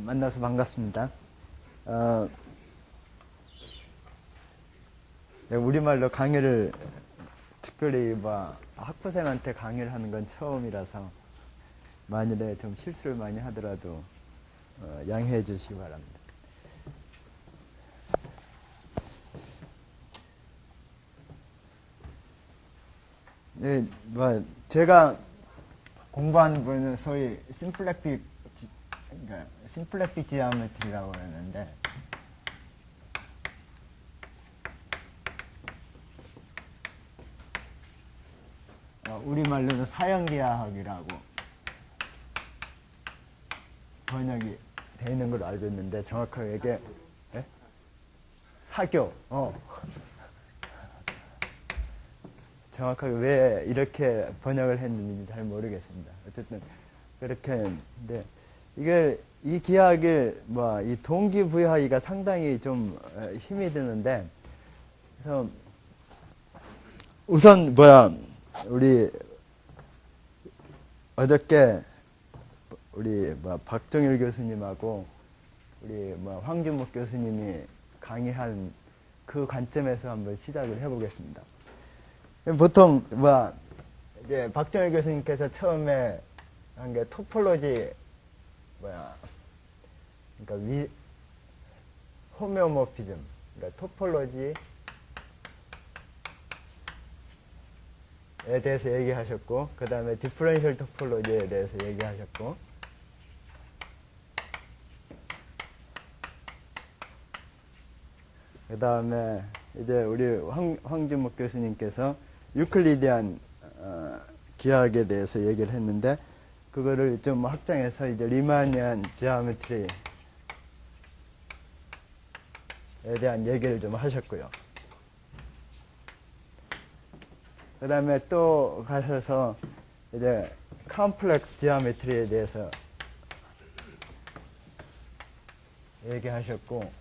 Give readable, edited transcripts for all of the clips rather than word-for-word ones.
만나서 반갑습니다. 우리말로 강의를 특별히 학부생한테 강의를 하는 건 처음이라서 만일에 좀 실수를 많이 하더라도 양해해 주시기 바랍니다. 네, 제가 공부하는 분은 소위 심플렉틱 지오메트리라고 그러는데, 우리말로는 사형기하학이라고 번역이 되어 있는 걸로 알고 있는데, 정확하게 이게 사교. 정확하게 왜 이렇게 번역을 했는지 잘 모르겠습니다. 어쨌든 그렇게 했는데, 이 기하학을 이 동기부여하기가 상당히 좀 힘이 드는데, 그래서 우선 우리 어저께 우리 박정일 교수님하고 우리 황준목 교수님이 강의한 그 관점에서 한번 시작을 해보겠습니다. 보통 이제 박정일 교수님께서 처음에 한 게 토폴로지 그러니까 호메오모피즘, 그러니까 토폴로지에 대해서 얘기하셨고, 그 다음에 디퍼런셜 토폴로지에 대해서 얘기하셨고, 그 다음에 이제 우리 황준목 교수님께서 유클리디안 기하학에 대해서 얘기를 했는데, 그거를 좀 확장해서 이제 리마니안 지오메트리에 대한 얘기를 좀 하셨고요. 그 다음에 또 가셔서 이제 컴플렉스 지오메트리에 대해서 얘기하셨고,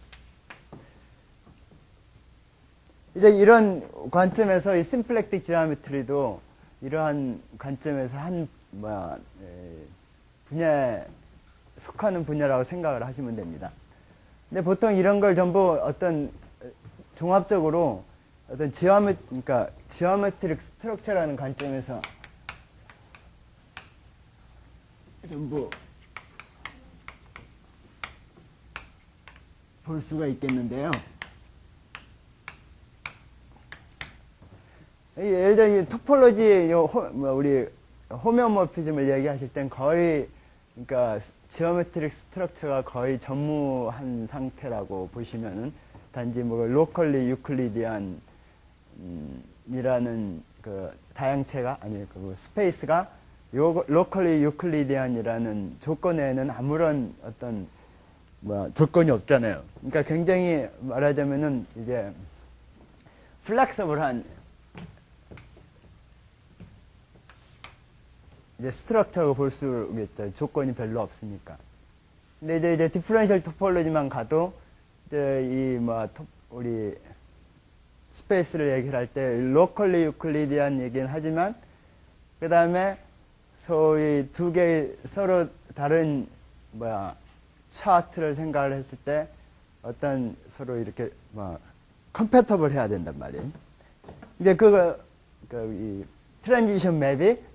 이제 이런 관점에서 이 심플렉틱 지오메트리도 이러한 관점에서 한 분야에 속하는 분야라고 생각을 하시면 됩니다. 근데 보통 이런 걸 전부 어떤 종합적으로 어떤 그러니까 지오메트릭 스트럭처라는 관점에서 전부 볼 수가 있겠는데요. 예를 들어 이 토폴로지 우리 호메오모피즘을 얘기하실 땐 거의 그러니까 지오메트릭 스트럭처가 거의 전무한 상태라고 보시면은, 단지 로컬리 유클리디안 이라는 그 다양체가 그 스페이스가 로컬리 유클리디안이라는 조건에는 아무런 어떤 조건이 없잖아요. 그러니까 굉장히 말하자면은 이제 플렉서블한 이제 스트럭처로 볼 수 있겠죠. 조건이 별로 없으니까. 근데 이제 디퍼런셜 토폴로지만 가도 이제 우리 스페이스를 얘기할 때 로컬리 유클리디안 얘기는 하지만, 그 다음에 소위 두 개의 서로 다른 차트를 생각을 했을 때 어떤 서로 이렇게 컴패터블 해야 된단 말이에요. 이제 이 트랜지션 맵이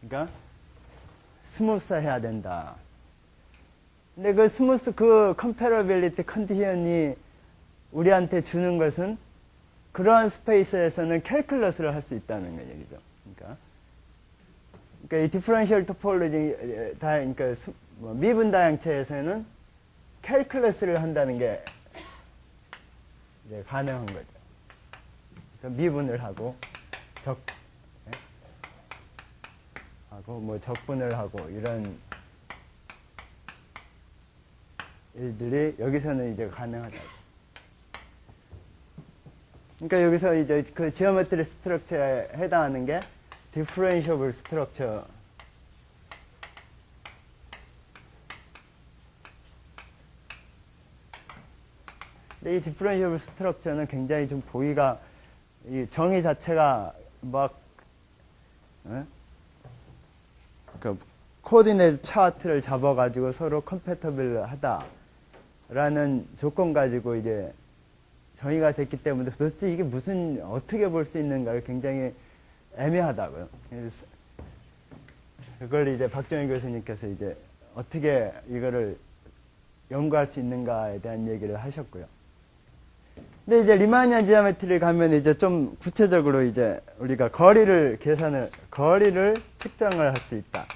그러니까 스무스 해야 된다. 근데 그 스무스, 그 컴패러빌리티 컨디션이 우리한테 주는 것은 그러한 스페이스에서는 캘큘러스를 할 수 있다는 거 얘기죠. 그러니까 이 디퍼런셜 토폴로지 그러니까 미분 다양체에서는 캘큘러스를 한다는 게 이제 가능한 거죠. 그러니까 미분을 하고 적분을 하고 이런 일들이 여기서는 이제 가능하다. 그러니까 여기서 이제 그 지오메트리 스트럭처에 해당하는 게 디퍼런셔블 스트럭처. 근데 이 디퍼런셔블 스트럭처는 굉장히 좀 보기가, 이 정의 자체가 코디네이트 차트를 잡아가지고 서로 컴패터블 하다라는 조건 가지고 이제 정의가 됐기 때문에 도대체 이게 무슨 어떻게 볼 수 있는가를 굉장히 애매하다고요. 그래서 그걸 이제 박정희 교수님께서 이제 어떻게 이거를 연구할 수 있는가에 대한 얘기를 하셨고요. 근데 이제 리마니안 지오메트리 가면 이제 좀 구체적으로 이제 우리가 거리를 측정을 할 수 있다.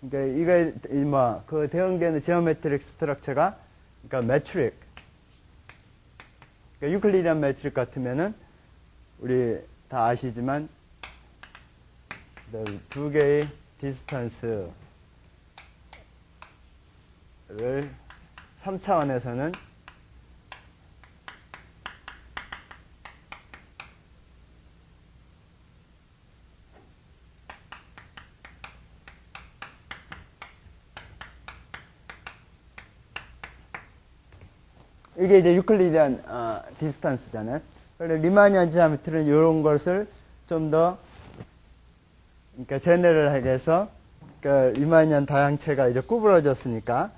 그러니까 이거 그 대응되는 지오메트릭 스트럭처가 그러니까 매트릭. 그러니까 유클리디안 매트릭 같으면은 우리 다 아시지만 두 개의 디스턴스를 3차원에서는 이게 이제 유클리디안 디스턴스잖아요. 그런데 리마니안 지오메트리는 이런 것을 좀 더 그러니까 제네럴하게 해서 그러니까 리마니안 다양체가 이제 구부러졌으니까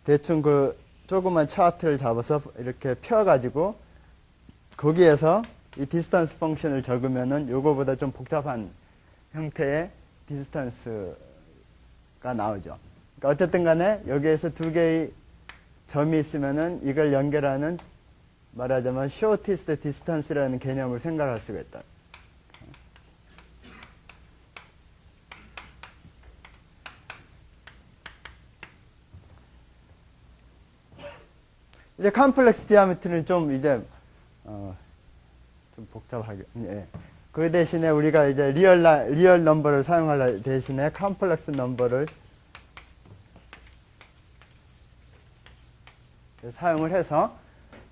대충 그 조그만 차트를 잡아서 이렇게 펴가지고 거기에서 이 디스턴스 펑션을 적으면은 요거보다 좀 복잡한 형태의 디스턴스가 나오죠. 그러니까 어쨌든 간에 여기에서 두 개의 점이 있으면은 이걸 연결하는 말하자면 shortest distance라는 개념을 생각할 수가 있다. 이제 컴플렉스 지오메트리는 좀 이제 좀 복잡하게. 예. 그 대신에 우리가 이제 리얼 넘버를 사용할 대신에 컴플렉스 넘버를 사용을 해서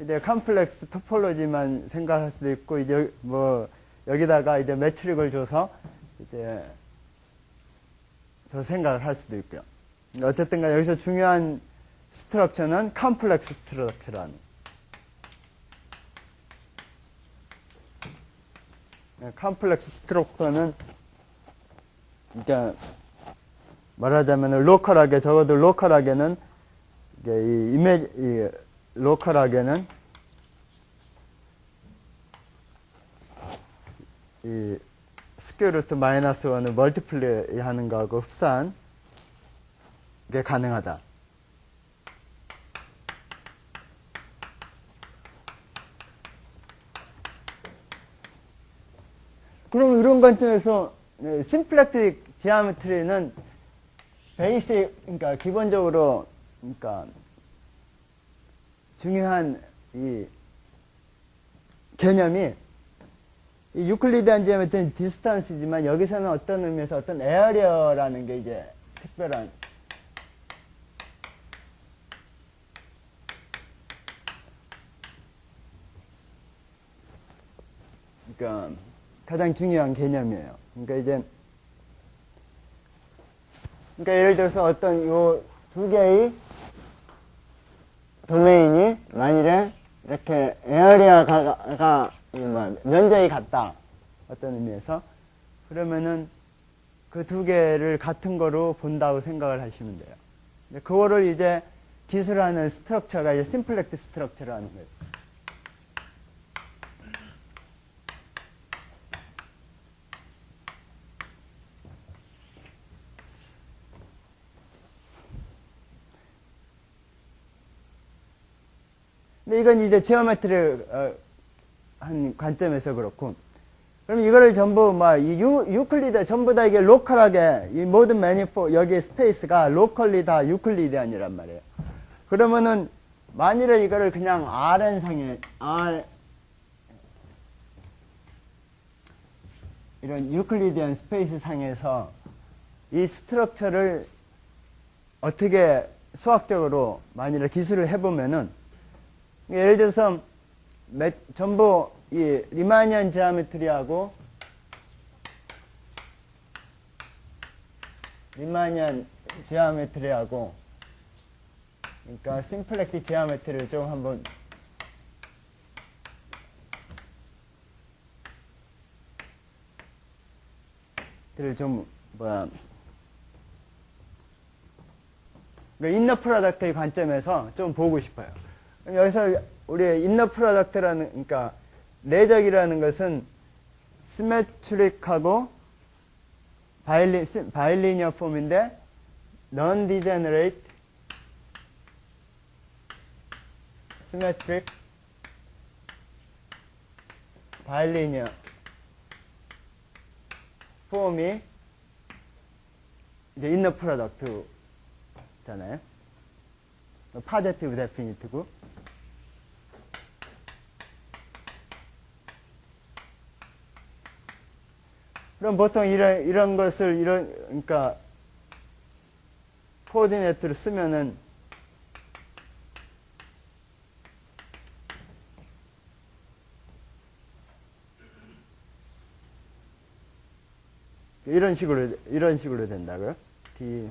이제 컴플렉스 토폴로지만 생각할 수도 있고 이제 뭐 여기다가 이제 매트릭을 줘서 이제 더 생각을 할 수도 있고요. 어쨌든 간 여기서 중요한 스트럭처는 컴플렉스 스트럭처라는. 컴플렉스 스트럭처는 그러니까 말하자면 로컬하게 적어도 로컬하게는 이 로컬하게는 이 스퀘어 루트 마이너스 1을 멀티플레이 하는 거하고 흡사한 게 가능하다. 그럼 이런 관점에서 심플렉틱 지오메트리는 베이직 그러니까 기본적으로 그러니까 중요한 이 개념이 이 유클리디안 지오메트리는 디스턴스지만 여기서는 어떤 의미에서 어떤 에어리어라는 게 이제 특별한 그러니까 가장 중요한 개념이에요. 그러니까 예를 들어서 어떤 요 두 개의 도메인이 만일에 이렇게 에어리어가 면적이 같다. 어떤 의미에서. 그러면은 그 두 개를 같은 거로 본다고 생각을 하시면 돼요. 그거를 이제 기술하는 스트럭처가 이제 심플렉트 스트럭처라는 거예요. 근데 이건 이제 지오메트리 한 관점에서 그렇고, 그럼 이거를 전부 이 유클리드 전부 다 이게 로컬하게 이 모든 매니포 여기 스페이스가 로컬리 다 유클리디안이란 말이에요. 그러면은 만일에 이거를 그냥 RN상에 이런 유클리디안 스페이스 상에서 이 스트럭처를 어떻게 수학적으로 만일에 기술을 해보면은 예를 들어서 전부 이 리마니안 지오메트리하고 그러니까 심플렉틱 지오메트리를 좀 한번 프로덕트를 좀 인너 프로덕트의 관점에서 좀 보고 싶어요. 여기서 우리 인너 프로덕트라는, 그러니까 내적이라는 것은 시메트릭하고 바일리니어 폼인데 non degenerate symmetric 바일리니어 폼이 이제 인너 프로덕트잖아요. 파제티브 데피니트고. 그럼 보통 이런 것을 그러니까 코오디네이트를 쓰면은 이런 식으로 된다고요? D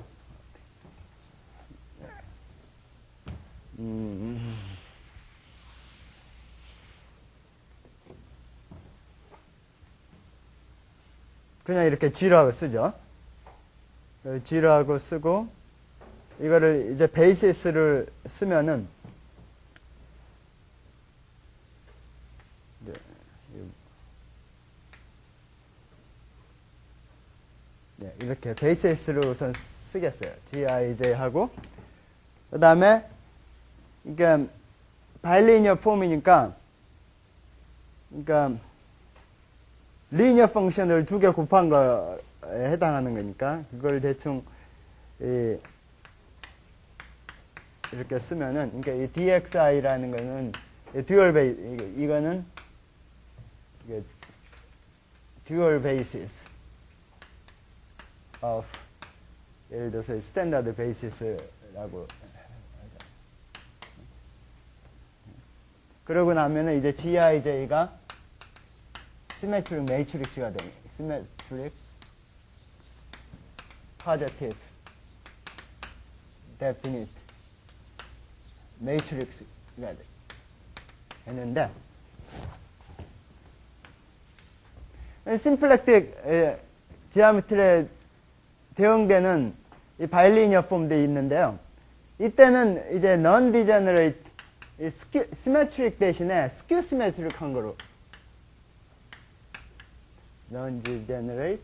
그냥 이렇게 G라고 쓰죠. G라고 쓰고 이거를 이제 베이시스를 쓰면은 네, 이렇게 베이시스로 우선 쓰겠어요. GIJ 하고 그 다음에 이게 바일리니어 폼이니까 그러니까 리니어 펑션을 두 개 곱한 거에 해당하는 거니까 그걸 대충 이렇게 쓰면은 그러니까 이 DXI라는 거는 이거는 듀얼 베이시스 of 예를 들어서 스탠다드 베이시스라고 하죠. 그러고 나면은 이제 GIJ가 시메트릭 매트릭스가 되니 시메트릭 파제티브 데피니트 매트릭스가 되는데 심플렉틱 지오메트리에 대응되는 이 바일리니어 폼도 있는데요. 이때는 이제 non degenerate 시메트릭 대신에 스큐 시메트릭한 거로 non degenerate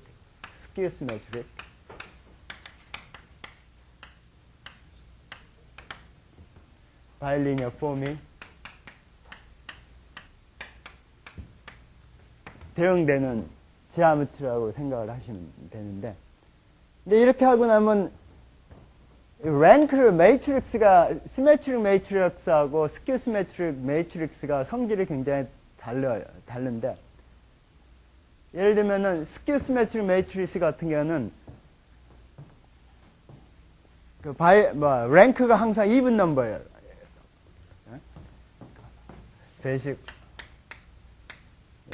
skew symmetric 바일리니어 폼이 대응되는 지오메트리라고 생각을 하시면 되는데, 근데 이렇게 하고 나면 랭크를 매트릭스가 시메트릭 매트릭스하고 스큐 시메트릭 매트릭스가 성질이 굉장히 다른데, 예를 들면은 스큐 시메트릭 매트릭스 같은 경우는 랭크가 항상 이븐 넘버예요. 베이직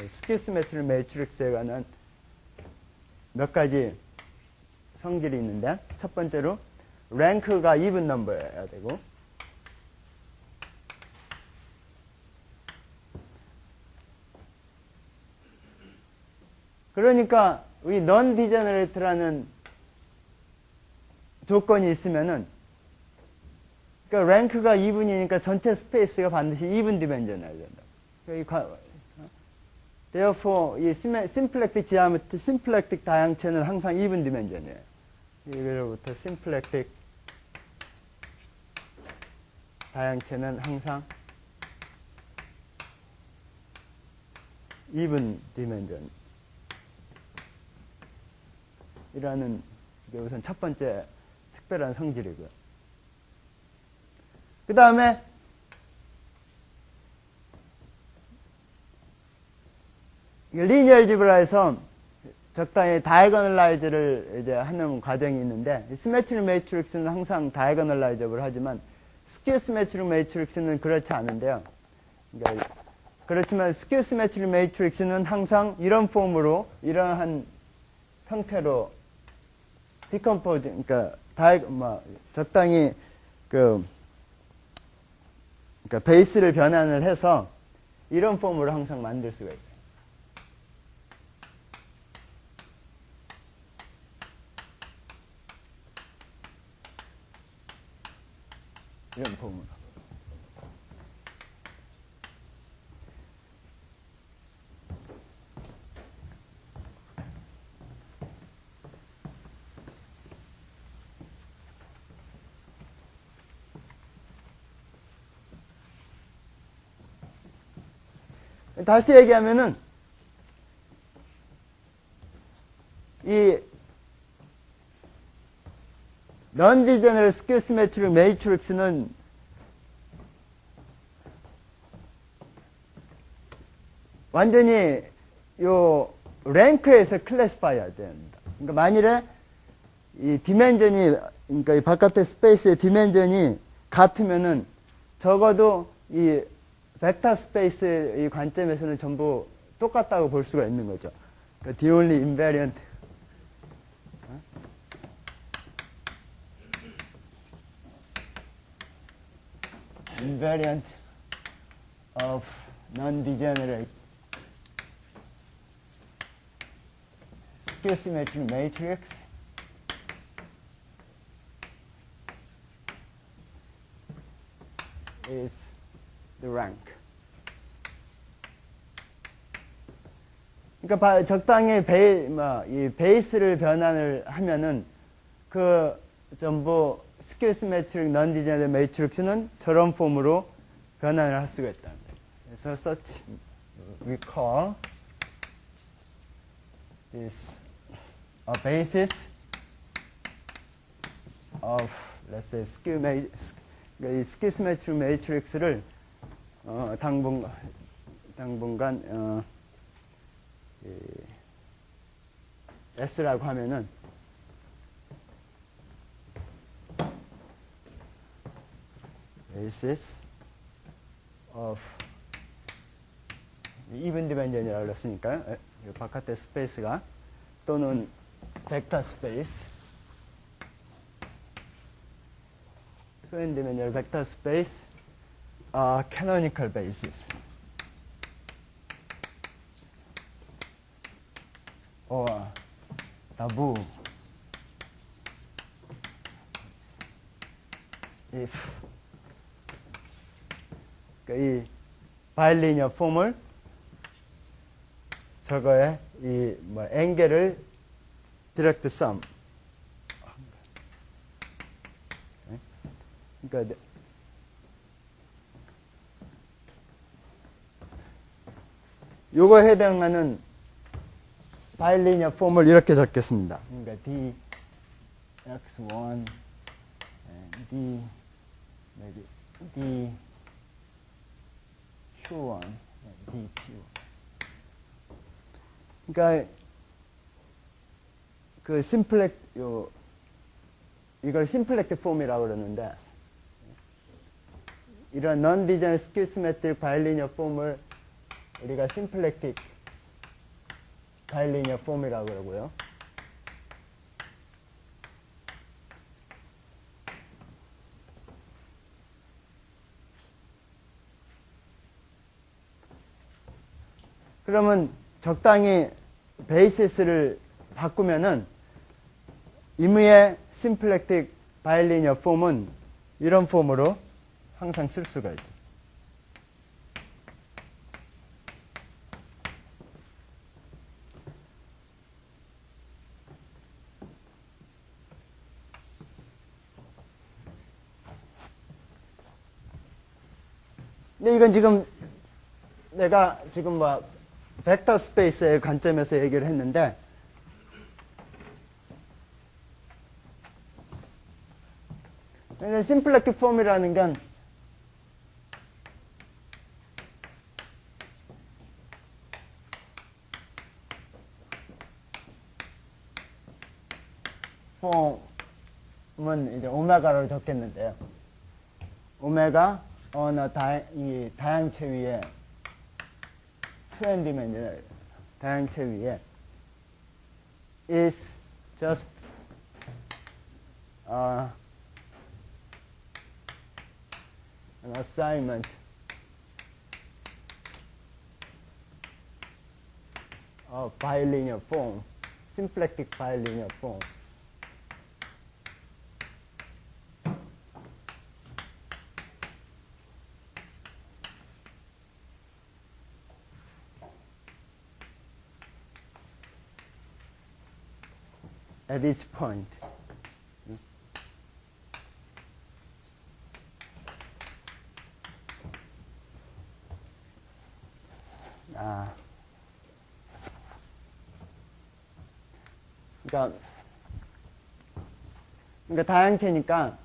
스큐 시메트릭 매트릭스에 관한 몇 가지 성질이 있는데, 첫 번째로 랭크가 이븐 넘버여야 되고, 그러니까 이 non degenerate라는 조건이 있으면은, 그러니까 랭크가 이븐이니까 전체 스페이스가 반드시 이븐 디멘전이어야 된다. Therefore, 이 심플렉틱 지오메트리, 심플렉틱 다양체는 항상 이븐 디멘전이에요. 이거로부터 심플렉틱 다양체는 항상 이븐 디멘전. 이라는 게 우선 첫 번째 특별한 성질이고요. 그 다음에 리니어 알지브라에서 적당히 다이거널라이즈를 이제 하는 과정이 있는데, 시메트릭 매트릭스는 항상 다이거널라이즈를 하지만 스큐 시메트릭 매트릭스는 그렇지 않은데요. 그러니까 그렇지만 스큐 시메트릭 매트릭스는 항상 이런 폼으로, 이러한 형태로 디컴포즈, 그러니까 적당히 그러니까 베이스를 변환을 해서 이런 폼으로 항상 만들 수가 있어요. 이런 폼으로. 다시 얘기하면은 이 non-degenerate skew symmetric matrix는 완전히 요 랭크에서 클래시파이 해야 됩니다. 그러니까 만일에 이 디멘전이, 그러니까 이 바깥의 스페이스의 디멘전이 같으면은 적어도 이 벡터 스페이스의 관점에서는 전부 똑같다고 볼 수가 있는 거죠. 그러니까 the only invariant of non-degenerate skew symmetric matrix is the rank. 그러니까 적당히 이 베이스를 변환을 하면은 그 전부 스퀘어 시메트릭 non degenerate matrix는 저런 폼으로 변환을 할 수가 있다. 그래서 such we call this a basis of let's say 이 스퀘어 시메트릭 matrix를 당분간 S라고 하면은 basis of even dimension이라고 그랬으니까 바깥의 스페이스가 또는 벡터 스페이스 two dimensional vector space canonical basis or taboo if 이 바일리니어 폼을 저거에 이 앵겔을 디렉트 썸 그러니까 요거에 해당하는 바일리니어 폼을 이렇게 적겠습니다. 그러니까 D x1 D maybe D Q1 D Q. 그러니까 그 이걸 심플렉트 폼이라고 그러는데 이런 non-degenerate skew symmetric 바일리니어 폼을 우리가 심플렉틱 바일리니어 폼이라고 그러고요. 그러면 적당히 베이시스를 바꾸면은 임의의 심플렉틱 바일리니어 폼은 이런 폼으로 항상 쓸 수가 있습니다. 근데 이건 지금 내가 지금 벡터 스페이스의 관점에서 얘기를 했는데 심플렉틱 폼이라는 건 폼은 이제 오메가로 적겠는데요. 오메가 어느 이 다양체 위에 two dimensional 다양체 위에 is just an assignment of bilinear form, symplectic bilinear form. at each point. 그러니까 다양체니까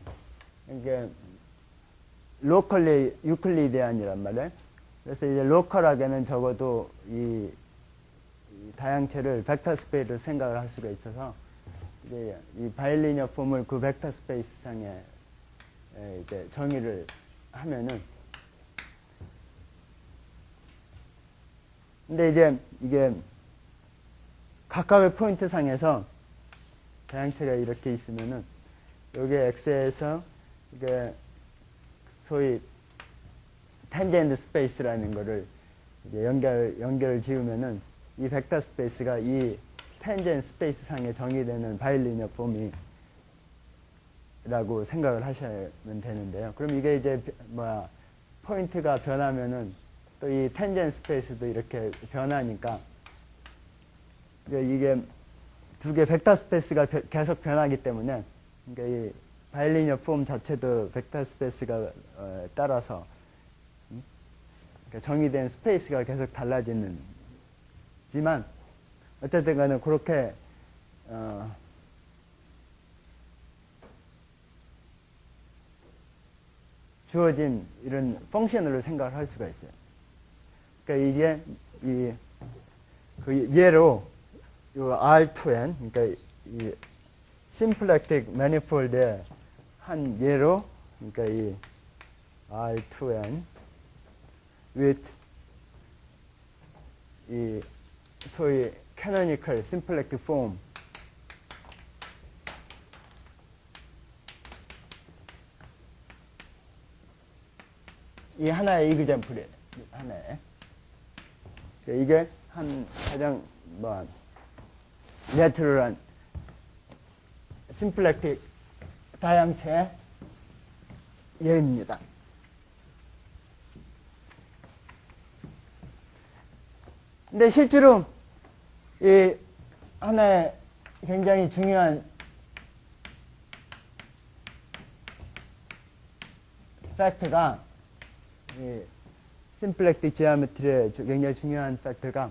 이게 로컬리 유클리디안이란 말이에요. 그래서 이제 로컬하게는 적어도 이 다양체를 벡터 스페이스로 생각을 할 수가 있어서 이제 이 바일리니어 폼을 그 벡터 스페이스 상에 이제 정의를 하면은, 근데 이제 이게 각각의 포인트 상에서 다양체가 이렇게 있으면은 여기 x에서 이게 소위 텐젠트 스페이스라는 거를 이제 연결을 지으면은 이 벡터 스페이스가 이 텐젠트 스페이스 상에 정의되는 바일리니어 폼이라고 생각을 하시면 되는데요. 그럼 이게 이제 포인트가 변하면은 또 이 텐젠트 스페이스도 이렇게 변하니까 이게 두 개 벡터 스페이스가 계속 변하기 때문에 그러니까 이 바일리니어 폼 자체도 벡터 스페이스가 따라서 그러니까 정의된 스페이스가 계속 달라지지만 어쨌든 간에 그렇게 주어진 이런 펑션으로 생각을 할 수가 있어요. 그러니까 이게 그 예로 요 R2n, 그러니까 이 심플렉틱 매니폴드의 한 예로, 그러니까 이 R2n with 이 소위 canonical symplectic form, 이 하나의 이그젬플이에요. 하나의. 이게 한 가장 내추럴한 심플렉틱 다양체의 예입니다. 근데 실제로 이 하나의 굉장히 중요한 팩트가, 이 심플렉틱 지오메트리의 굉장히 중요한 팩트가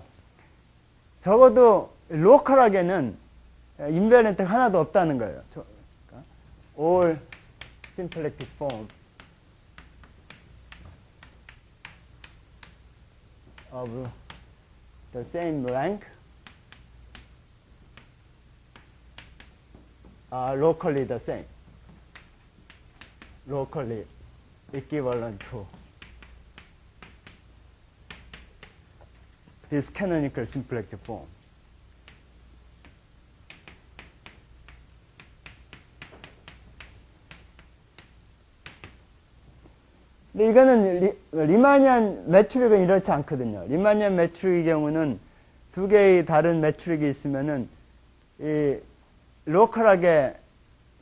적어도 로컬하게는 인베런트가 하나도 없다는 거예요. All symplectic forms of the same rank are locally the same, locally equivalent to this canonical symplectic form. 근데 이거는 리마니안 매트릭은 이렇지 않거든요. 리마니안 매트릭의 경우는 두 개의 다른 매트릭이 있으면은 이 로컬하게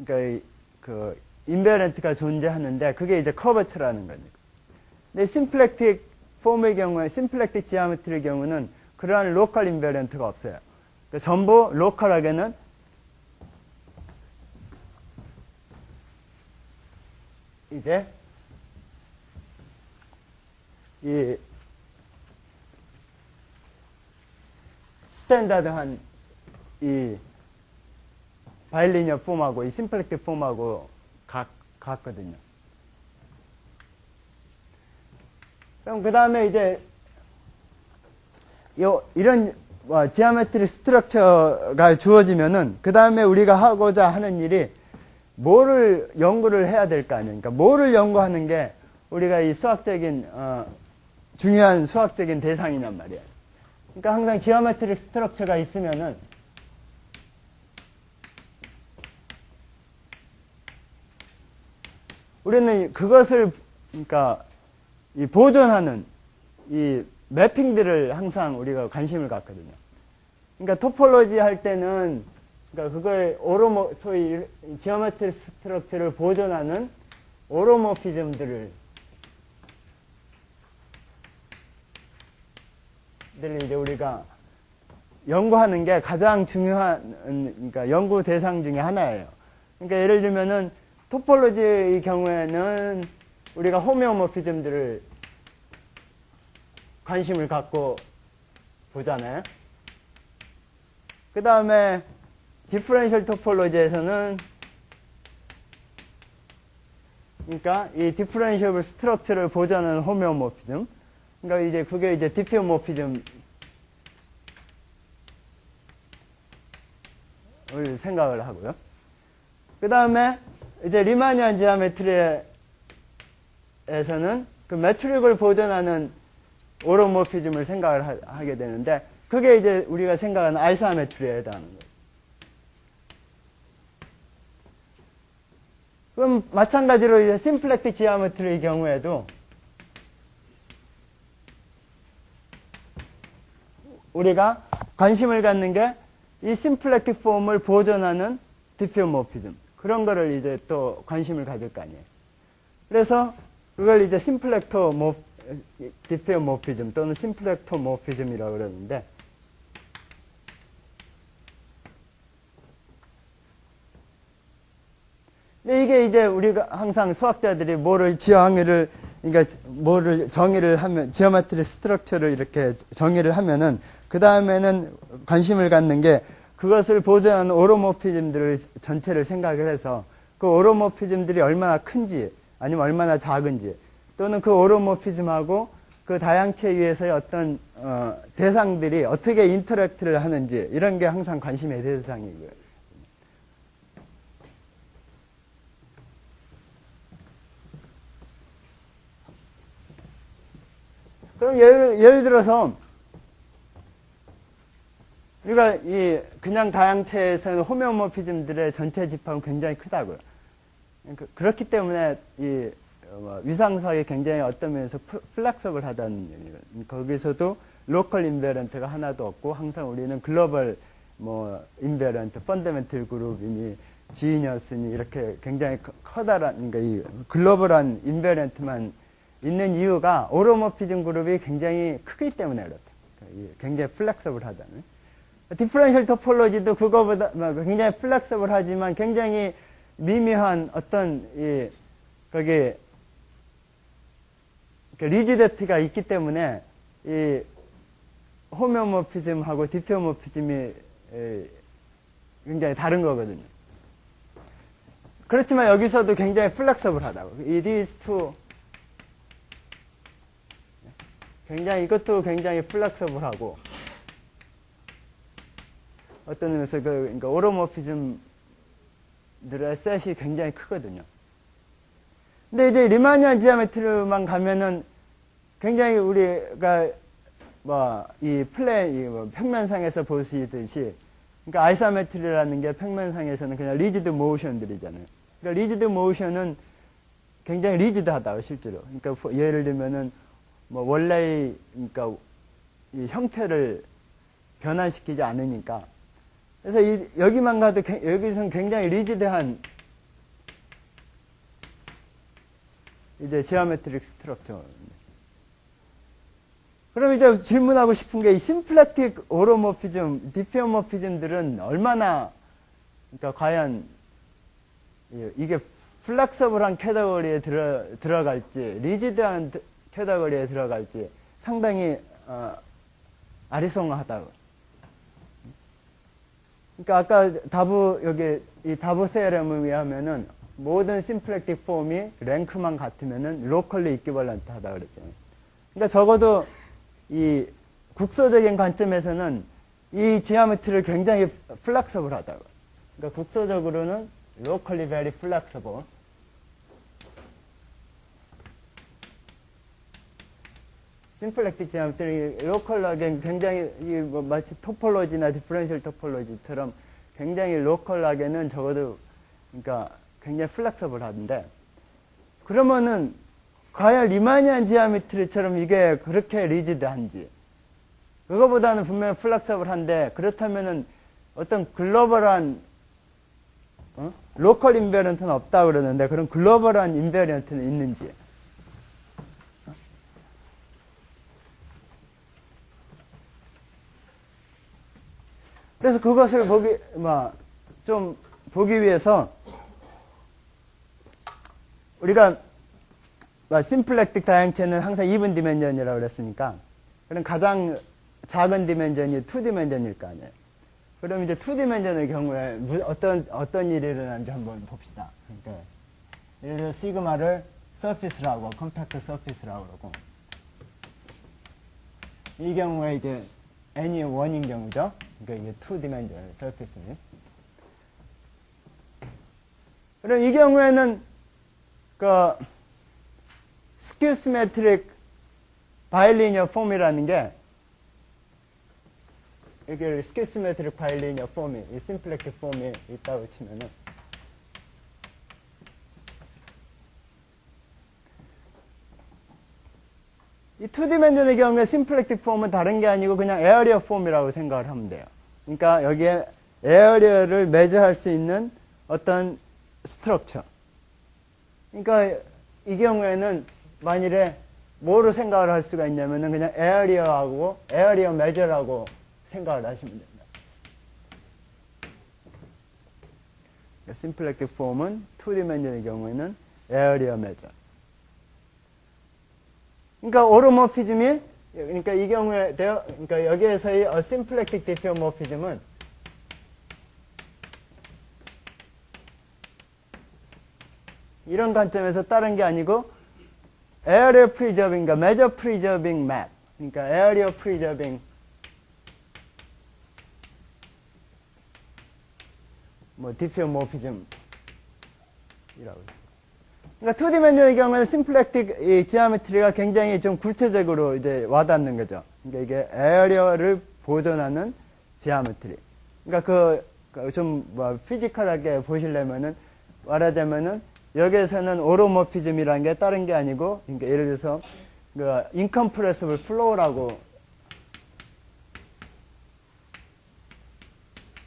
그러니까 그 인베런트가 존재하는데 그게 이제 커버처라는 거니까. 근데 심플렉틱 폼의 경우에, 심플렉틱 지오메트리의 경우는 그러한 로컬 인베런트가 없어요. 그러니까 전부 로컬하게는 이제 이 스탠다드한 이 바일리니어 폼하고 이 심플렉틱 폼하고 같거든요. 그럼 그 다음에 이제 이런 지오메트리 스트럭처가 주어지면은 그 다음에 우리가 하고자 하는 일이 뭐를 연구를 해야 될 거 아니에요. 그러니까 뭐를 연구하는 게 우리가 이 수학적인 중요한 수학적인 대상이란 말이에요. 그러니까 항상 지오메트릭 스트럭처가 있으면은 우리는 그것을 그러니까 이 보존하는 이 매핑들을 항상 우리가 관심을 갖거든요. 그러니까 토폴로지 할 때는 그러니까 그거의 소위 지오메트릭 스트럭처를 보존하는 오로모피즘들을 이제 우리가 연구하는 게 가장 중요한, 그러니까 연구 대상 중에 하나예요. 그러니까 예를 들면은 토폴로지의 경우에는 우리가 호메오모피즘들을 관심을 갖고 보잖아요. 그 다음에 디퍼런셜 토폴로지에서는 그러니까 이 디퍼런셜 스트럭처를 보존하는 호메오모피즘, 그러니까 이제 그게 이제 디피오모피즘을 생각을 하고요. 그 다음에 이제 리마니안 지오메트리에서는 그 메트릭을 보존하는 오로모피즘을 생각을 하게 되는데, 그게 이제 우리가 생각하는 아이소메트리에 해당하는 거예요. 그럼 마찬가지로 이제 심플렉틱 지오메트리의 경우에도 우리가 관심을 갖는 게 이 심플렉틱 폼을 보존하는 디피오모피즘, 그런 거를 이제 또 관심을 가질 거 아니에요. 그래서 그걸 이제 디피오모피즘 또는 심플렉토모피즘이라고 그러는데, 근데 이게 이제 우리가 항상 수학자들이 뭐를 지형을, 그러니까 뭐를 정의를 하면, 지오메트리 스트럭처를 이렇게 정의를 하면은, 그 다음에는 관심을 갖는 게 그것을 보존하는 오로모피즘들을 전체를 생각을 해서 그 오로모피즘들이 얼마나 큰지 아니면 얼마나 작은지, 또는 그 오로모피즘하고 그 다양체 위에서의 어떤 대상들이 어떻게 인터랙트를 하는지, 이런 게 항상 관심의 대상이고요. 그럼 예를 들어서 우리가 이 그냥 다양체에서는 호메오모피즘들의 전체 집합은 굉장히 크다고요. 그렇기 때문에 이 위상수학이 굉장히 어떤 면에서 플렉서블하다는 얘기예요. 거기서도 로컬 인베런트가 하나도 없고 항상 우리는 글로벌 인베런트, 펀더멘털 그룹이니 지니어스니 이렇게 굉장히 커다란, 그러니까 이 글로벌한 인베런트만 있는 이유가 오로모피즘 그룹이 굉장히 크기 때문에 그렇다. 굉장히 플렉서블하다는. 디퍼런셜 토폴로지도 그거보다 굉장히 플렉서블하지만 굉장히 미묘한 어떤 거기 리지디티가 있기 때문에 이 호메오모피즘하고 디피오모피즘이 굉장히 다른 거거든요. 그렇지만 여기서도 굉장히 플렉서블하다고. these two 굉장히, 이것도 굉장히 플렉서블하고, 어떤 의미에서 그러니까 오로모피즘들의 셋이 굉장히 크거든요. 근데 이제 리마니안 지오메트리만 가면은 굉장히 우리가 이 평면상에서 보시듯이, 그러니까 아이소메트리라는 게 평면상에서는 그냥 리지드 모션들이잖아요. 그러니까 리지드 모션은 굉장히 리지드하다고 실제로. 그러니까 예를 들면은 원래의, 그러니까 이 형태를 변화시키지 않으니까. 그래서 여기만 가도 여기서는 굉장히 리지드한 이제 지오메트릭 스트럭처. 그럼 이제 질문하고 싶은 게 이 심플렉틱 오로모피즘, 디피오모피즘들은 얼마나, 그러니까 과연 이게 플렉서블한 캐터고리에 들어갈지, 리지드한 캐터고리에 들어갈지 상당히 아리송하다고. 그러니까 아까 여기 이 다부 세레럼에 의하면은 모든 심플렉틱 폼이 랭크만 같으면은 로컬리 이퀴벌런트 하다 그랬잖아요. 그러니까 적어도 이 국소적인 관점에서는 이 지오메트리를 굉장히 플렉서블 하다고. 그러니까 국소적으로는 locally very flexible. 심플렉틱 지오메트리 로컬하게 굉장히 마치 토폴로지나 디퍼런셜 토폴로지처럼 굉장히 로컬하게는 적어도 그러니까 굉장히 플렉서블한데, 그러면은 과연 리마니안 지오메트리처럼 이게 그렇게 리지드한지, 그거보다는 분명히 플렉서블한데, 그렇다면은 어떤 글로벌한 로컬 인베런트는 없다 그러는데, 그런 글로벌한 인베런트는 있는지. 그래서 그것을 좀 보기 위해서 우리가 심플렉틱 다형체는 항상 이븐 디멘전이라고 그랬으니까 그럼 가장 작은 디멘전이 2디멘전일 거 아니에요. 그럼 이제 2디멘전의 경우에 어떤 일이 일어나는지 한번 봅시다. 그러니까 예를 들어 시그마를 서피스라고 컴팩트 서피스라고 그러고 이 경우에 이제 n이 1인 경우죠. 그러니까 이게 2디멘전 서피스니. 그럼 이 경우에는 그 스큐 시메트릭 바일리니어 폼이라는 게 이게 스큐 시메트릭 바일리니어 폼이 이 심플렉틱 폼이 있다고 치면은 이 2디멘전의 경우에 심플렉틱 폼은 다른 게 아니고 그냥 에어리어 폼이라고 생각을 하면 돼요. 그러니까 여기에 에어리어를 매저할 수 있는 어떤 스트럭처. 그러니까 이 경우에는 만일에 뭐로 생각을 할 수가 있냐면은 그냥 에어리어하고 에어리어 매저라고 생각을 하시면 됩니다. 심플렉틱 폼은 2디멘전의 경우에는 에어리어 매저. 그러니까 오로모피즘이 그러니까 이 경우에 그러니까 여기에서의 심플렉틱 디피오모피즘은 이런 관점에서 다른 게 아니고 에어리어 프리저빙, 그러니까 매저 프리저빙 맵, 그러니까 에어리어 프리저빙 디피오모피즘이라고. 그러니까 2디멘전의 경우는 심플렉틱 이 지오메트리가 굉장히 좀 구체적으로 이제 와닿는 거죠. 그러니까 이게 에어리어를 보존하는 지오메트리. 그러니까 좀 피지컬하게 보시려면은 말하자면은 여기에서는 오로모피즘이라는 게 다른 게 아니고, 그러니까 예를 들어서 그 인컴프레시블 플로우라고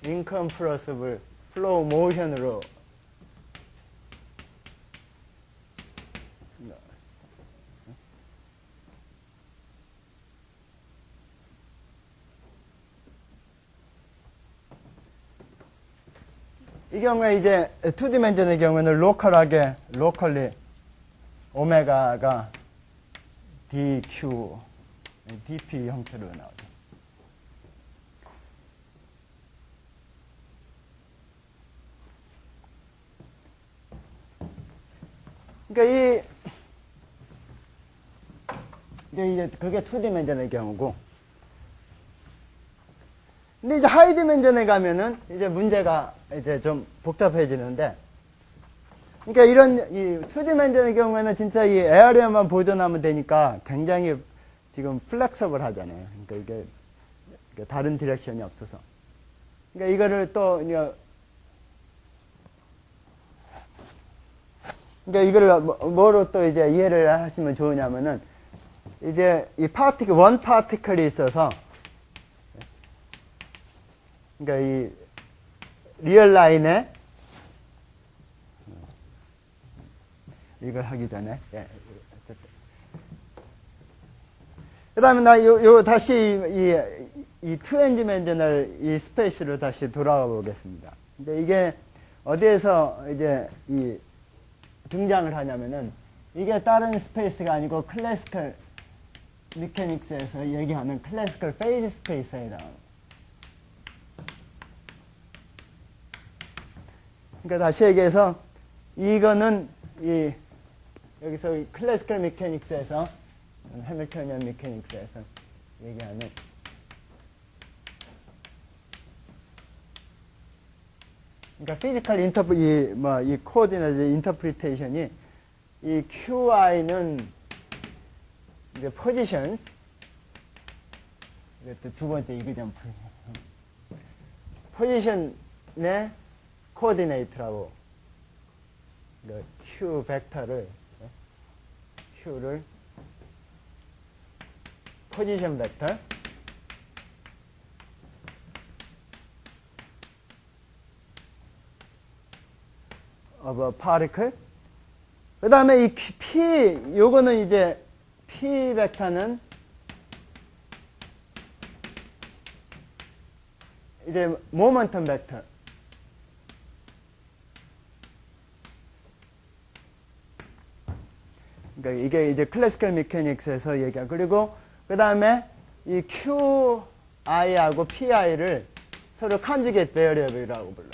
인컴프레시블 플로우 모션으로 이 경우에 이제 2디멘전의 경우에는 로컬리 오메가가 dq, dp 형태로 나오죠. 그러니까 이제 그게 2디멘전의 경우고, 근데 이제 하이 디멘전에 가면은 이제 문제가 이제 좀 복잡해지는데, 그러니까 이런 이 2디멘전의 경우에는 진짜 이 에어리어만 보존하면 되니까 굉장히 지금 플렉서블 하잖아요. 그러니까 이게 다른 디렉션이 없어서. 그러니까 이거를 또 그러니까 이걸 뭐로 또 이제 이해를 하시면 좋으냐면은 이제 이 원 파티클이 있어서, 그러니까 이 리얼 라인에 이걸 하기 전에 그 다음에 다시 이 2디멘전을 이 스페이스로 다시 돌아가 보겠습니다. 근데 이게 어디에서 이제 이 등장을 하냐면은 이게 다른 스페이스가 아니고 클래시컬 미케닉스에서 얘기하는 클래시컬 페이지 스페이스에 나와요. 그러니까 다시 얘기해서 이거는 여기서 클래시컬 미케닉스에서 해밀토니언 미케닉스에서 얘기하는 그러니까 피지컬 이 코디네이트 인터프리테이션이 이 QI는 이제 포지션스, 이것도 두 번째 이그전 포지션의 코디네이트라고, 그러니까 Q 벡터를 Q를 포지션 벡터 of a particle. 그 다음에 이 P, 요거는 이제 P 벡터는 이제 모멘텀 벡터. 그러니까 이게 이제 클래시컬 메카닉스에서 얘기한. 그리고 그 다음에 이 QI하고 PI를 서로 컨주게이트 베어리어블이라고 불러요.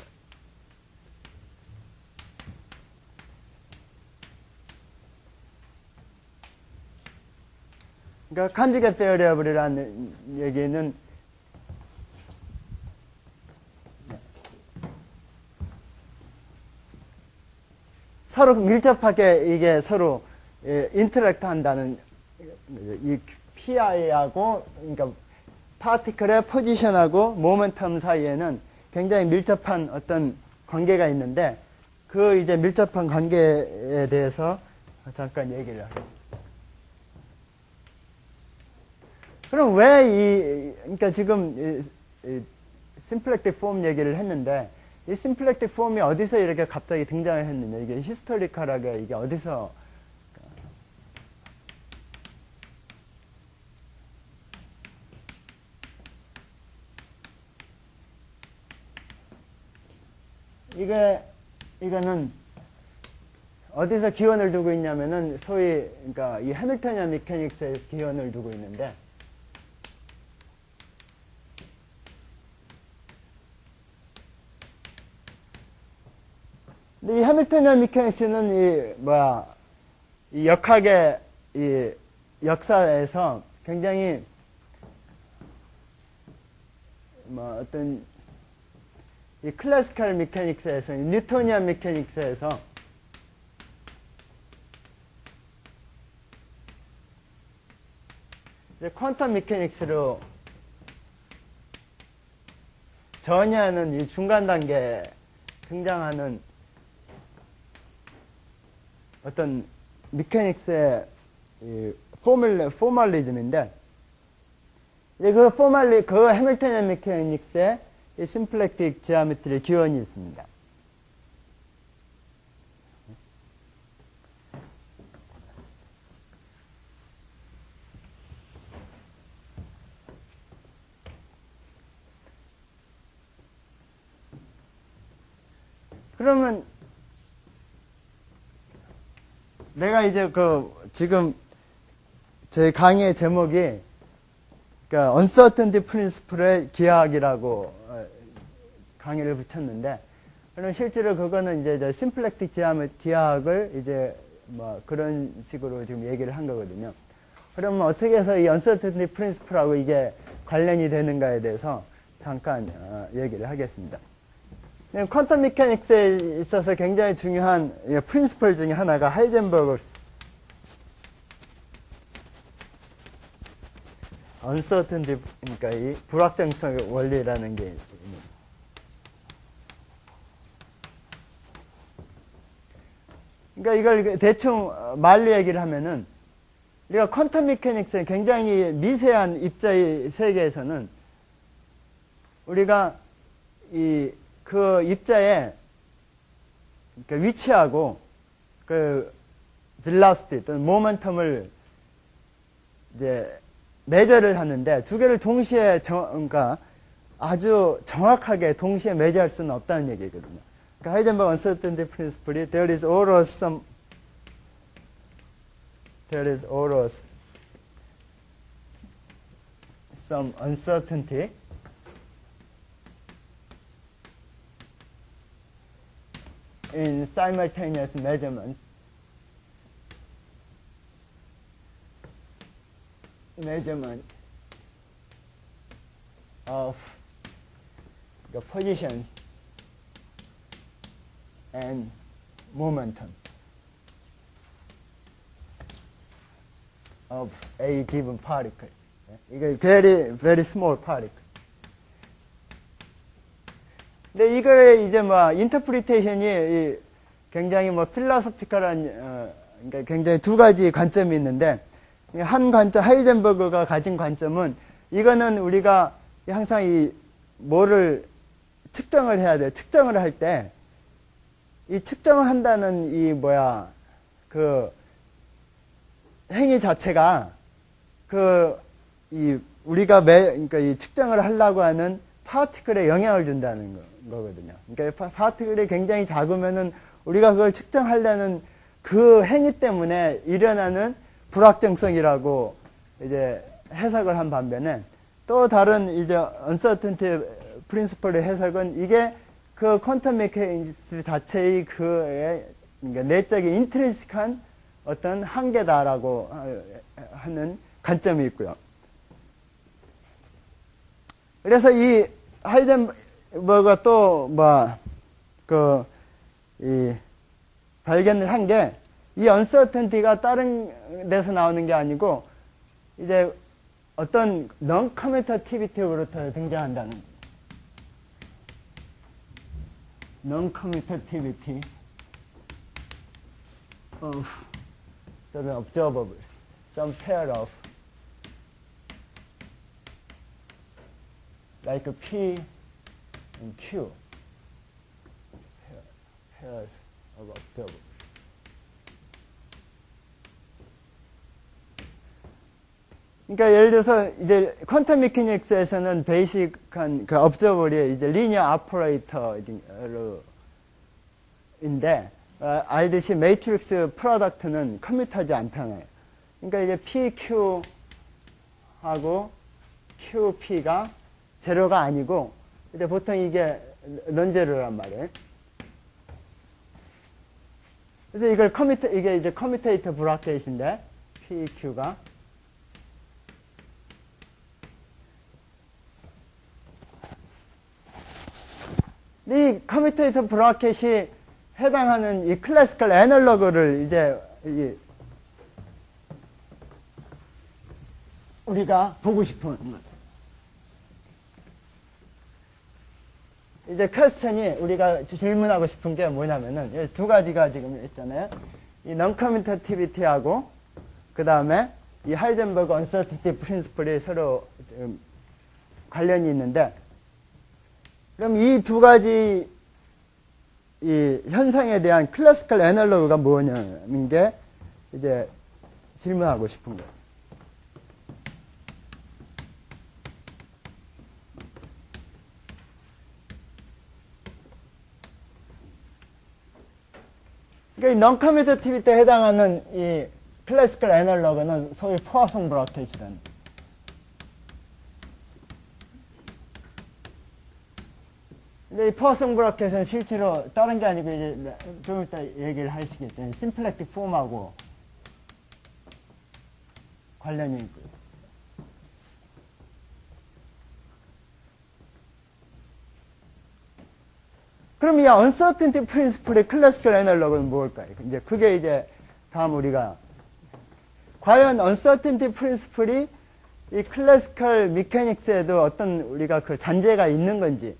그러니까 컨주게이트 베어리어블이라는 얘기는 서로 밀접하게 이게 서로 인터랙트 한다는 이 PI하고 그러니까 파티클의 포지션하고 모멘텀 사이에는 굉장히 밀접한 어떤 관계가 있는데 그 이제 밀접한 관계에 대해서 잠깐 얘기를 하겠습니다. 그럼 왜 그러니까 지금 심플렉틱 폼 얘기를 했는데 이 심플렉틱 폼이 어디서 이렇게 갑자기 등장을 했느냐, 이게 히스토리컬하게 이게 어디서 이거는 어디서 기원을 두고 있냐면은 소위 그러니까 이 해밀턴이안 메카닉스에 기원을 두고 있는데 근데 이 해밀턴이안 메카닉스는 이 역학의 이 역사에서 굉장히 어떤 이 클래시컬 메카닉스에서 뉴토니안 메카닉스에서 이제 퀀텀 메카닉스로 전이하는 이 중간 단계에 등장하는 어떤 메카닉스의 이 포멀리즘인데 이제 그 해밀턴이안 메카닉스의 이 심플렉틱 지오메트리 기원이 있습니다. 그러면 내가 이제 지금 제 강의의 제목이 그러니까 Uncertainty Principle의 기하학이라고 강의를 붙였는데, 그럼 실제로 그거는 이제 심플렉틱 기하학을 이제 그런 식으로 지금 얘기를 한 거거든요. 그러면 어떻게 해서 이 Uncertainty Principle하고 이게 관련이 되는가에 대해서 잠깐 얘기를 하겠습니다. 퀀텀 메카닉스에 있어서 굉장히 중요한 프린시플 중에 하나가 하이젠버그스 언서튼티, 그러니까 이 불확정성 원리라는 게 있습니다. 그러니까 이걸 대충 말로 얘기를 하면은 우리가 퀀텀 메카닉스의 굉장히 미세한 입자의 세계에서는 우리가 그 입자의 그러니까 위치하고 그 velocity 또는 모멘텀을 이제 매저를 하는데 두 개를 동시에 그러니까 아주 정확하게 동시에 매저할 수는 없다는 얘기거든요. 그러니까 하이젠버그 uncertainty principle이 there is always some uncertainty in simultaneous measurement of the position and momentum of a given particle. 이거 very small particle. 근데 이거의 이제 인터프리테이션이 굉장히 필로소피컬한 그러니까 굉장히 두 가지 관점이 있는데, 한 관점, 하이젠버그가 가진 관점은 이거는 우리가 항상 뭐를 측정을 해야 돼요. 측정을 할 때 이 측정을 한다는 그 행위 자체가 우리가 그러니까 이 측정을 하려고 하는 파티클에 영향을 준다는 거거든요. 그러니까 파티클이 굉장히 작으면은 우리가 그걸 측정하려는 그 행위 때문에 일어나는 불확정성이라고 이제 해석을 한 반면에 또 다른 이제 uncertainty principle의 해석은 이게 그 퀀텀 메커니즘 자체의 그의 그러니까 내적인 인트리식한 어떤 한계다라고 하는 관점이 있고요. 그래서 이 하이젠버그가 또 발견을 한 게 이 uncertainty가 다른 데서 나오는 게 아니고 이제 어떤 non-commutativity 등장한다는 거예요. Non-commutativity of certain observables, some pair of like P and Q pairs of observables. 그러니까 예를 들어서 이제 퀀텀 메커닉스에서는 베이직한 그 observer이 이제 리니어 오퍼레이터인데 알듯이 매트릭스 프로덕트는 커뮤트하지 않다는 거예요. 그러니까 이제 PQ하고 QP가 제로가 아니고 이제 보통 이게 넌제로란 말이에요. 그래서 이걸 이게 이제 커뮤테이터 브라켓인데 PQ가 이 커뮤테이터 브라켓이 해당하는 이 클래시컬 애널로그를 이제 우리가 보고 싶은 이제 퀘스천이 우리가 질문하고 싶은 게 뭐냐면은 두 가지가 지금 있잖아요. 이 non-commutativity 그 다음에 이 하이젠버그 uncertainty principle이 서로 관련이 있는데 그럼 이 두 가지 이 현상에 대한 클래시컬 애널로그가 뭐냐는 게 이제 질문하고 싶은 거예요. 그러니까 이 non-commutativity 해당하는 이 클래시컬 애널로그는 소위 포화송 브라켓이라는 거예요. 근데 이 포화송 브라켓은 실제로 다른 게 아니고 이제 좀 이따 얘기를 하시겠죠. 심플렉틱 폼하고 관련이 있고요. 그럼 이 uncertainty principle의 클래시컬 애널로그는 뭘까요? 이제 그게 이제 다음 우리가 과연 uncertainty principle이 이 클래시컬 미케닉스에도 어떤 우리가 그 잔재가 있는 건지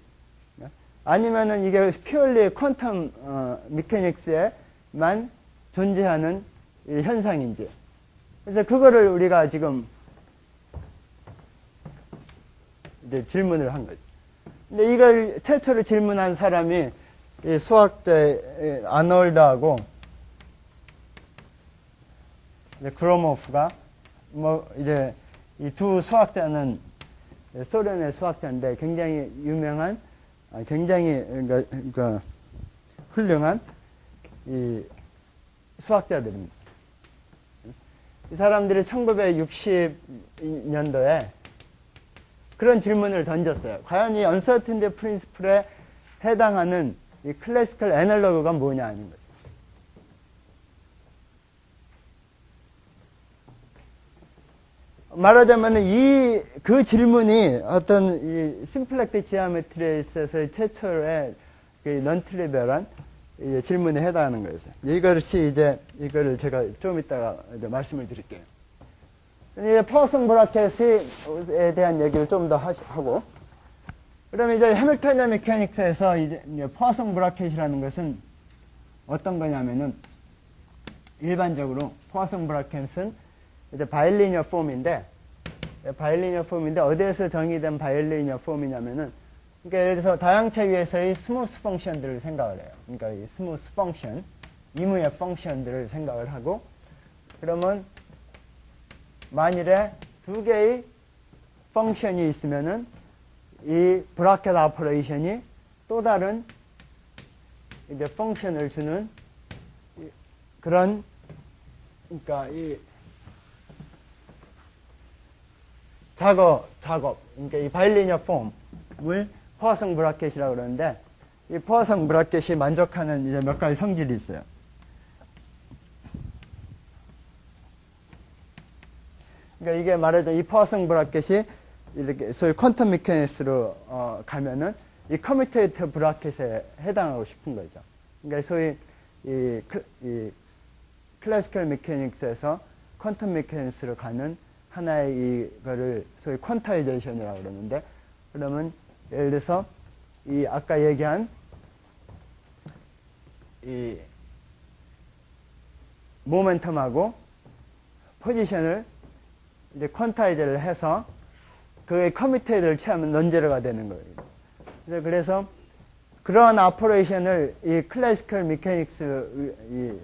아니면은 이게 퓨얼리 퀀텀 미케닉스에만 존재하는 이 현상인지. 그래서 그거를 우리가 지금 이제 질문을 한 거죠. 근데 이걸 최초로 질문한 사람이 이 수학자 아놀드하고 그로모프가 뭐 이제 이 두 수학자는 소련의 수학자인데 굉장히 유명한 굉장히 그러니까 훌륭한 이 수학자들입니다. 이 사람들이 1960년도에 그런 질문을 던졌어요. 과연 이 uncertainty principle에 해당하는 이 클래시컬 애널로그가 뭐냐 하는 거죠. 말하자면 그 질문이 어떤 이 심플렉틱 지오메트리에 있어서 최초의 그 non-trivial한 질문에 해당하는 거였어요. 이거를 제가 좀 이따가 말씀을 드릴게요. 포화송 브라켓에 대한 얘기를 좀 더 하고, 그러면 이제 해밀토니안 메커닉스에서 이제 포화송 브라켓이라는 것은 어떤 거냐면은 일반적으로 포화송 브라켓은 이제 바일리니어 폼인데 어디에서 정의된 바일리니어 폼이냐면은 그러니까 예를 들어서 다양체 위에서의 스무스 펑션들을 생각을 해요. 그러니까 이 스무스 펑션, 이무의 펑션들을 생각을 하고 그러면 만일에 두 개의 펑션이 있으면은 이 브라켓 오퍼레이션이 또 다른 이제 펑션을 주는 그런, 그러니까 이 작업, 그러니까 이 바일리니어 폼을 포화성 브라켓이라고 그러는데, 이 포화성 브라켓이 만족하는 이제 몇 가지 성질이 있어요. 그러니까 이게 말하자면 이 포화성 브라켓이 이렇게 소위 퀀텀 메커닉스로 가면은 이 커뮤테이터 브라켓에 해당하고 싶은 거죠. 그러니까 소위 이 클래시컬 메커닉스에서 퀀텀 메커닉스로 가는 하나의 이거를 소위 퀀타이제이션이라고 그러는데, 그러면 예를 들어서 이 아까 얘기한 이 모멘텀하고 포지션을 이제 퀀타이제를 해서 그의 커뮤테이터를 취하면 넌제로가 되는 거예요. 그래서 그런 오퍼레이션을 이 클래시컬 메커닉스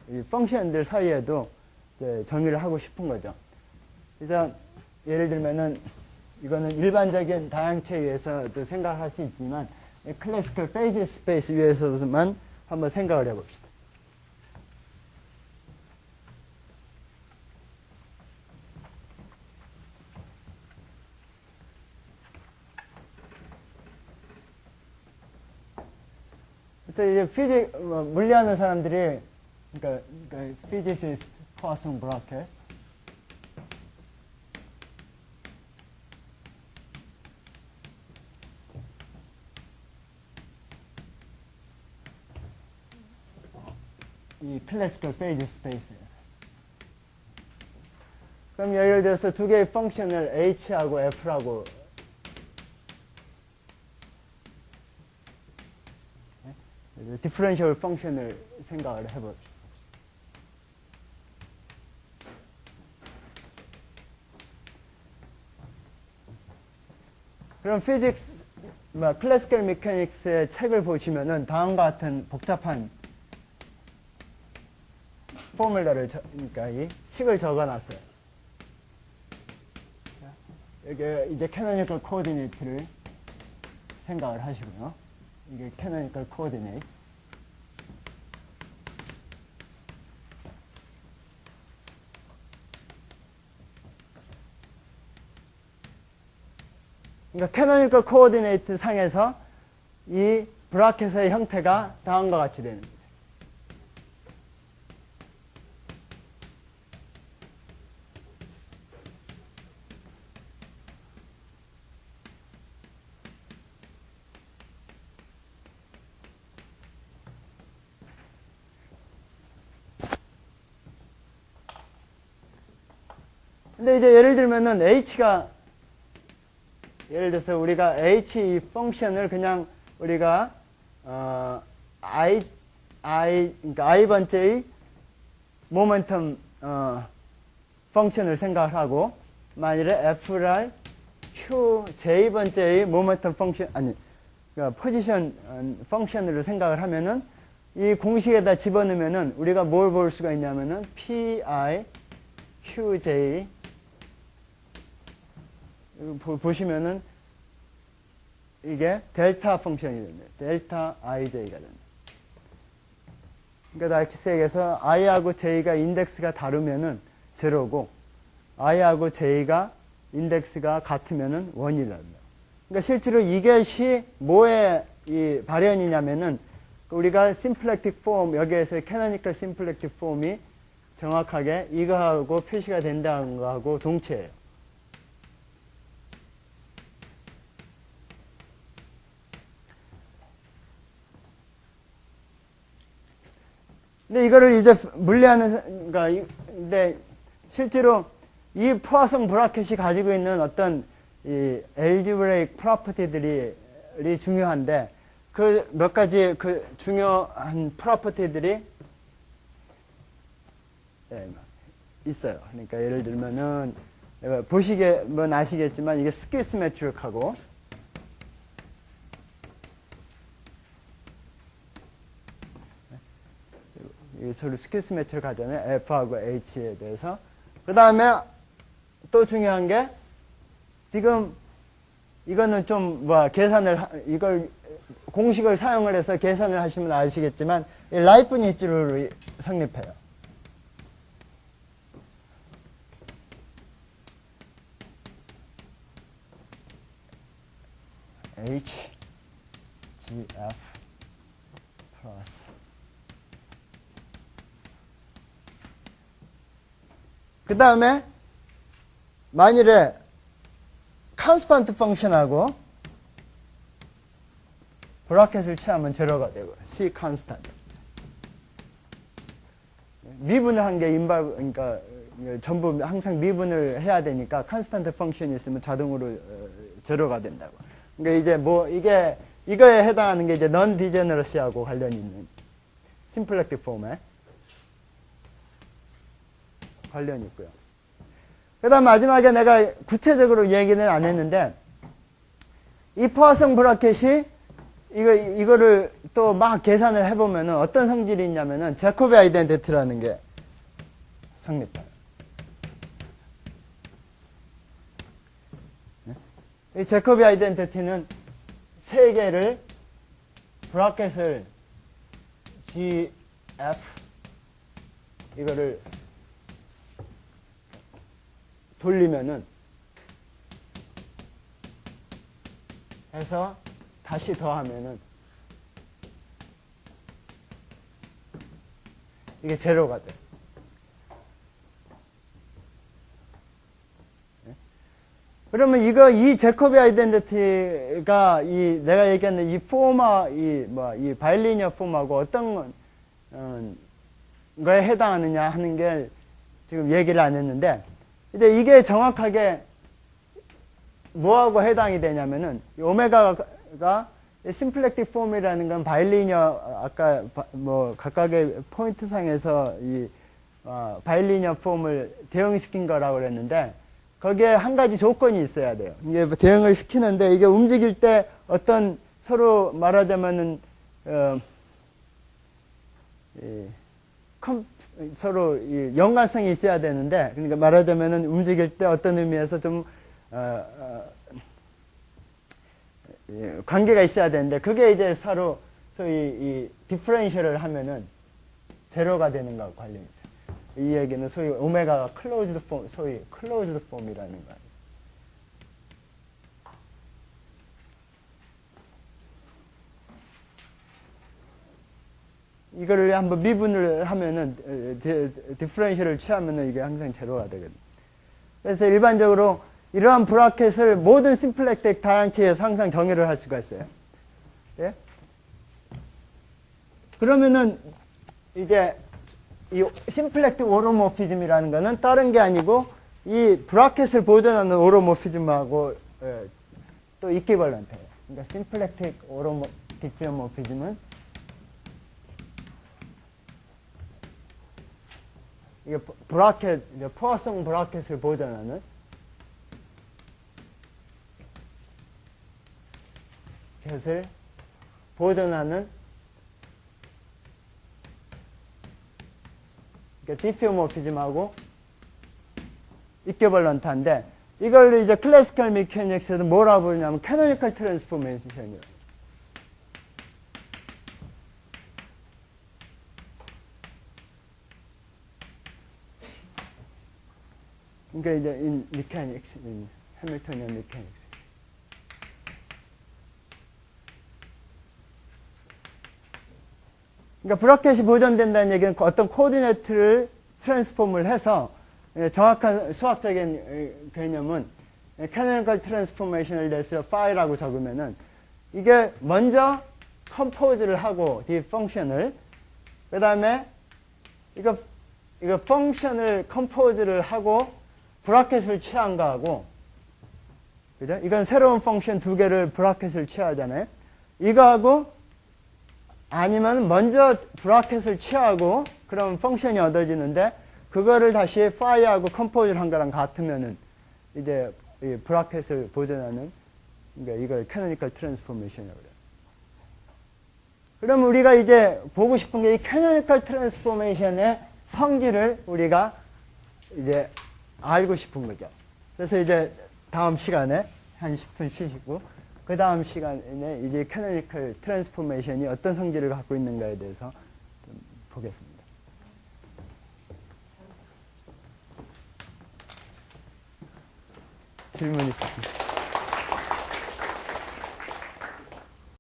이 펑션들 사이에도 정의를 하고 싶은 거죠. 그래서 예를 들면은 이거는 일반적인 다양체 위해서도 생각할 수 있지만 클래시컬 페이지 스페이스 위해서만 한번 생각을 해봅시다. 그래서 이제 물리하는 사람들이, 그러니까 피지시스트 포화성 브라켓, 이 클래시컬 페이지 스페이스에서. 그럼 예를 들어서 두 개의 펑션을 h하고 f라고 디퍼런셜 펑션을 생각을 해봅시다. 그럼 피직스, 클래시컬 메커닉스의 책을 보시면은 다음과 같은 복잡한 포뮬러를, 그러니까 이 식을 적어놨어요. 이게 이제 캐노니컬 코오디네이트를 생각을 하시고요. 이게 캐노니컬 코오디네이트. 그러니까 캐노니컬 코오디네이트 상에서 이 브라켓의 형태가 다음과 같이 되는 거죠. 근데 이제 예를 들면은 h가, 예를 들어서 우리가 h 이 펑션을 그냥 우리가 그러니까 i번째의 모멘텀 펑션을 생각을 하고, 만일에 f를 j번째의 모멘텀 펑션, 아니 그러니까 포지션 펑션으로 생각을 하면은 이 공식에다 집어넣으면은 우리가 뭘 볼 수가 있냐면은 pi qj, 보시면은 이게 델타 펑션이 됩니다. 델타 ij가 됩니다. 그러니까 나이키스에서 i하고 j가 인덱스가 다르면은 제로고, i하고 j가 인덱스가 같으면은 1이 됩니다. 그러니까 실제로 이것이 뭐의 이 발현이냐면은 우리가 심플렉틱 폼, 여기에서 캐노니컬 심플렉틱 폼이 정확하게 이거하고 표시가 된다는 거하고 동체예요. 근데 이거를 이제 물리하는, 그러니까 근데 실제로 이 포화성 브라켓이 가지고 있는 어떤 이 algebraic 프로퍼티들이 중요한데, 그 몇 가지 그 중요한 프로퍼티들이 있어요. 그러니까 예를 들면은 보시면 아시겠지만 이게 스퀘어 시메트릭하고, 서로 스퀘어 시메트릭 하잖아요. F하고 H에 대해서. 그 다음에 또 중요한 게 지금 이거는 좀 계산을 이걸 공식을 사용을 해서 계산을 하시면 아시겠지만 라이프니츠 룰이 성립해요. H G F 플러스 그 다음에 만일에 컨스턴트 펑션하고 브라켓을 취하면 제로가 되고 C 컨스턴트 미분을 한 게 그러니까 전부 항상 미분을 해야 되니까 컨스턴트 펑션이 있으면 자동으로 제로가 된다고. 그러니까 이제 이거에 해당하는 게 이제 넌 디제너러시하고 관련이 있는 심플렉틱 폼에 관련이 있고요. 그 다음 마지막에 내가 구체적으로 얘기는 안 했는데 이 포화성 브라켓이 이거를 또 막 계산을 해보면은 어떤 성질이 있냐면은 제코비 아이덴티티라는 게 성립해요. 이 제코비 아이덴티티는 세 개를 브라켓을 G, F 이거를 돌리면은 해서 다시 더하면은 이게 제로가 돼. 그러면 이 제코비 아이덴티티가 내가 얘기했는 이 포마 이 바일리니어 폼하고 어떤 거에 해당하느냐 하는 게 지금 얘기를 안 했는데 이제 이게 정확하게 뭐하고 해당이 되냐면은 오메가가 심플렉틱 폼이라는 건 바일리니어 아까 각각의 포인트상에서 바일리니어 폼을 대응시킨 거라고 그랬는데 거기에 한 가지 조건이 있어야 돼요. 이게 대응을 시키는데 이게 움직일 때 어떤 서로 말하자면은 서로 연관성이 있어야 되는데 그러니까 말하자면은 움직일 때 어떤 의미에서 좀 관계가 있어야 되는데 그게 이제 서로 소위 디퍼런셜을 하면은 제로가 되는 거하고 관련이 있어요. 이 얘기는 소위 오메가가 클로즈드 폼, 소위 클로즈드 폼이라는 거예요. 이거를 한번 미분을 하면은 디퍼런셜을 취하면은 이게 항상 제로가 되거든요. 그래서 일반적으로 이러한 브라켓을 모든 심플렉틱 다양체에서 항상 정의를 할 수가 있어요. 예? 그러면은 이제 이 심플렉틱 오로모피즘이라는 거는 다른 게 아니고 이 브라켓을 보존하는 오로모피즘하고 또 이퀴벌런트예요. 그러니까 심플렉틱 디피오모피즘은 이게 브라켓, 포화성 브라켓을 보존하는 켓을 보존하는 디피오모피즘하고 이퀴벌런트인데 이걸 이제 클래시컬 메커닉스에서 뭐라고 부르냐면 캐노니컬 트랜스포메이션이에요. 그러니까 이제 in mechanics, in Hamiltonian mechanics. 그러니까 브라켓이 보존된다는 얘기는 어떤 코디네이트를 트랜스폼을 해서 정확한 수학적인 개념은 캐노니컬 트랜스포메이션을 내서 파이라고 적으면은 이게 먼저 컴포즈를 하고 이 펑션을 그 다음에 이거 펑션을 컴포즈를 하고 브라켓을 취한 거하고 그죠? 이건 새로운 펑션 두 개를 브라켓을 취하잖아요. 이거하고 아니면 먼저 브라켓을 취하고 그럼 펑션이 얻어지는데 그거를 다시 파이하고 컴포즈를 한 거랑 같으면은 이제 이 브라켓을 보존하는 그러니까 이걸 캐노니컬 트랜스포메이션이라고 그래요. 그럼 우리가 이제 보고 싶은 게 이 캐노니컬 트랜스포메이션의 성질을 우리가 이제 알고 싶은 거죠. 그래서 이제 다음 시간에 한 10분 쉬시고 그 다음 시간에 이제 캐노니컬 트랜스포메이션이 어떤 성질을 갖고 있는가에 대해서 좀 보겠습니다. 질문 있으십니까?